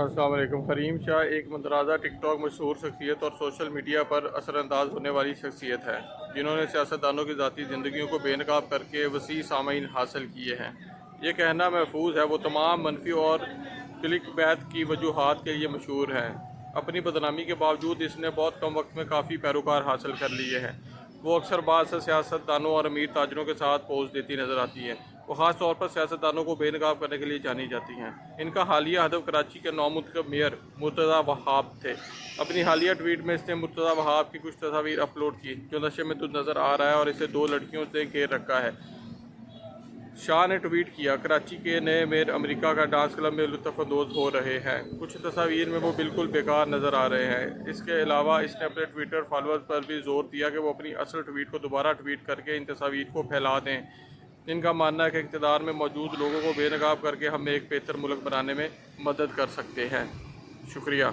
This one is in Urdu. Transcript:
السلام علیکم۔ فریم شاہ ایک مندرجہ ٹک ٹاک مشہور شخصیت اور سوشل میڈیا پر اثر انداز ہونے والی شخصیت ہے، جنہوں نے سیاستدانوں کی ذاتی زندگیوں کو بے نقاب کر کے وسیع سامعین حاصل کیے ہیں۔ یہ کہنا محفوظ ہے وہ تمام منفی اور کلک بیت کی وجوہات کے لیے مشہور ہے۔ اپنی بدنامی کے باوجود اس نے بہت کم وقت میں کافی پیروکار حاصل کر لیے ہیں۔ وہ اکثر بعض سیاست دانوں اور امیر تاجروں کے ساتھ پوز دیتی نظر آتی ہیں۔ وہ خاص طور پر سیاست دانوں کو بے نقاب کرنے کے لیے جانی جاتی ہیں۔ ان کا حالیہ ہدف کراچی کے نومنتخب میئر مرتضیٰ وہاب تھے۔ اپنی حالیہ ٹویٹ میں اس نے مرتضیٰ وہاب کی کچھ تصاویر اپلوڈ کی جو نشے میں دھت نظر آ رہا ہے اور اسے 2 لڑکیوں سے گھیر رکھا ہے۔ شاہ نے ٹویٹ کیا، کراچی کے نئے میئر امریکہ کا ڈانس کلب میں لطف اندوز ہو رہے ہیں۔ کچھ تصاویر میں وہ بالکل بیکار نظر آ رہے ہیں۔ اس کے علاوہ اس نے اپنے ٹویٹر فالوورز پر بھی زور دیا کہ وہ اپنی اصل ٹویٹ کو دوبارہ ٹویٹ کر کے ان تصاویر کو پھیلا دیں۔ ان کا ماننا ہے کہ اقتدار میں موجود لوگوں کو بے نقاب کر کے ہم ایک بہتر ملک بنانے میں مدد کر سکتے ہیں۔ شکریہ۔